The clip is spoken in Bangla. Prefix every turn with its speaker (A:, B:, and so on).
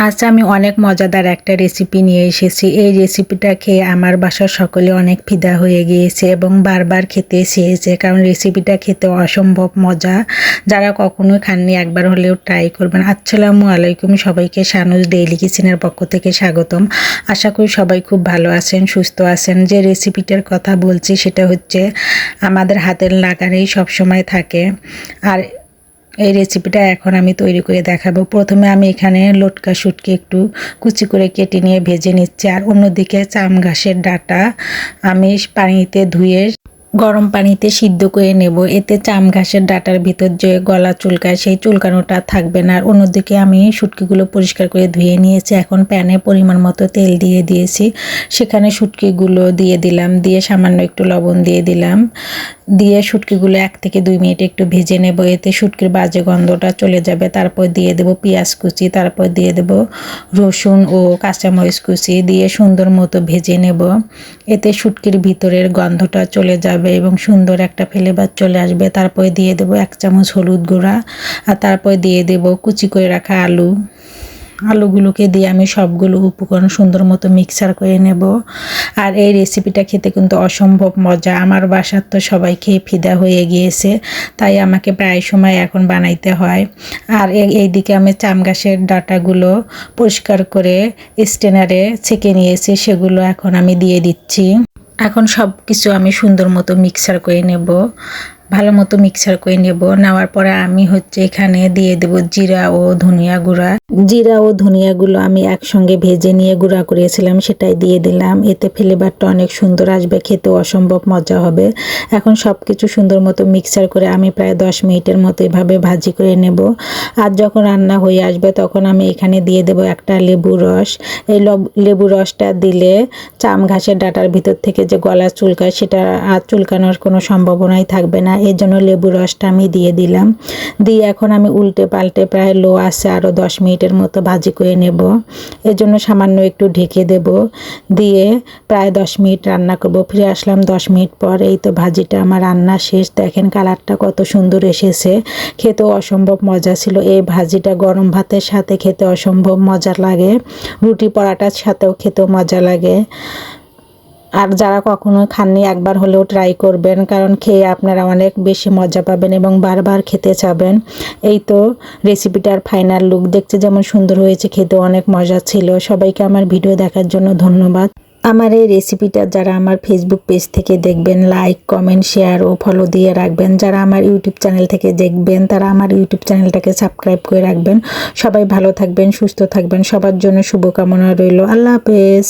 A: আজ আমি অনেক মজাদার একটা রেসিপি নিয়ে এসেছি। এই রেসিপিটা খেয়ে আমার বাসার সকলে অনেক ফিদা হয়ে গিয়েছে এবং বারবার খেতে চেয়েছে, কারণ রেসিপিটা খেতে অসম্ভব মজা। যারা কখনো খাননি একবার হলেও ট্রাই করবেন। আসসালামু আলাইকুম, সবাইকে শানুজ ডেইলি কিচেনের পক্ষ থেকে স্বাগতম। আশা করি সবাই খুব ভালো আছেন, সুস্থ আছেন। যে রেসিপিটার কথা বলছি সেটা হচ্ছে আমাদের হাতের নাগালেই সবসময় থাকে। আর এই রেসিপিটা এখন আমি তৈরি করে দেখাবো। প্রথমে আমি এখানে লটকা শুটকি একটু কুচি করে কেটে নিয়ে ভেজে নিচ্ছি। আর অন্যদিকে চাম ঘাসের ডাঁটা আমি পানিতে ধুয়ে গরম পানিতে সিদ্ধ করে নেব। এতে চাম ঘাসের ডাঁটার ভিতর যে গলা চুলকায় সেই চুলকানোটা থাকবে না। আর অন্যদিকে আমি শুটকিগুলো পরিষ্কার করে ধুয়ে নিয়েছি। এখন প্যানে পরিমাণ মতো তেল দিয়ে দিয়েছি, সেখানে শুটকিগুলো দিয়ে দিলাম, দিয়ে সামান্য একটু লবণ দিয়ে দিলাম, দিয়ে শুটকিগুলো 1 থেকে 2 মিনিট একটু ভেজে নেব। এতে শুটকির বাজে গন্ধটা চলে যাবে। তারপর দিয়ে দেব পেঁয়াজ কুচি, তারপর দিয়ে দেব রসুন ও কাঁচামরিচ কুচি, দিয়ে সুন্দর মতো ভেজে নেব। এতে শুটকির ভিতরের গন্ধটা চলে যাবে এবং সুন্দর একটা ফ্লেভার চলে আসবে। তারপর দিয়ে দেব 1 চামচ হলুদ গুঁড়া, আর তারপর দিয়ে দেব কুচি করে রাখা আলুগুলোকে দিয়ে আমি সবগুলো উপকরণ সুন্দর মতো মিক্সার করে নেব। আর এই রেসিপিটা খেতে কিন্তু অসম্ভব মজা। আমার বাসার তো সবাই খেয়ে ফিদা হয়ে গিয়েছে, তাই আমাকে প্রায় সময় এখন বানাইতে হয়। আর এইদিকে আমি চাম ঘাসের ডাঁটাগুলো পরিষ্কার করে স্ট্রেনারে ছেঁকে নিয়েছি, সেগুলো এখন আমি দিয়ে দিচ্ছি। এখন সব কিছু আমি সুন্দর মতো মিক্সার করে নেব, ভালো মতো মিক্সার করে নেব। নেওয়ার পরে আমি এখানে দিয়ে দেব জিরা ও ধনিয়া গুঁড়া। জিরা ও ধনিয়াগুলো আমি একসঙ্গে ভেজে নিয়ে গুঁড়া করেছিলাম, সেটাই দিয়ে দিলাম। এতে ফ্লেভারটা অনেক সুন্দর আসবে, খেতে অসম্ভব মজা হবে। এখন সব কিছু সুন্দর মতো মিক্সার করে আমি প্রায় 10 মিনিটের মতো এভাবে ভাজি করে নেব। আর যখন রান্না হয়ে আসবে তখন আমি এখানে দিয়ে দেব একটা লেবু রস। এই লেবু রসটা দিলে চাম ঘাসের ডাঁটার ভিতর থেকে যে গলা চুলকায় সেটা আর চুলকানোর কোনো সম্ভাবনাই থাকবে না। এর জন্য লেবু রসটা আমি দিয়ে দিলাম। দিয়ে এখন আমি উল্টে পাল্টে প্রায় লো আছে আরও 10 মিনিটের মতো ভাজি করে নেব। এর জন্য সামান্য একটু ঢেকে দেব, দিয়ে প্রায় 10 মিনিট রান্না করব। ফিরে আসলাম 10 মিনিট পর। এই তো ভাজিটা আমার রান্না শেষ। দেখেন কালারটা কত সুন্দর এসেছে, খেতেও অসম্ভব মজা ছিল। এই ভাজিটা গরম ভাতের সাথে খেতে অসম্ভব মজা লাগে, রুটি পরাটার সাথেও খেতেও মজা লাগে। আর যারা কখনো খাননি একবার হলেও ট্রাই করবেন, কারণ খেয়ে আপনারা অনেক বেশি মজা পাবেন এবং বারবার খেতে চাবেন। এই তো রেসিপিটার ফাইনাল লুক, দেখতে যেমন সুন্দর হয়েছে, খেতে অনেক মজা ছিল। সবাইকে আমার ভিডিও দেখার জন্য ধন্যবাদ। আমার এই রেসিপিটা যারা আমার ফেসবুক পেজ থেকে দেখবেন, লাইক কমেন্ট শেয়ার ও ফলো দিয়ে রাখবেন। যারা আমার ইউটিউব চ্যানেল থেকে দেখবেন তারা আমার ইউটিউব চ্যানেলটাকে সাবস্ক্রাইব করে রাখবেন। সবাই ভালো থাকবেন, সুস্থ থাকবেন, সবার জন্য শুভকামনা রইল। আল্লাহ হাফেজ।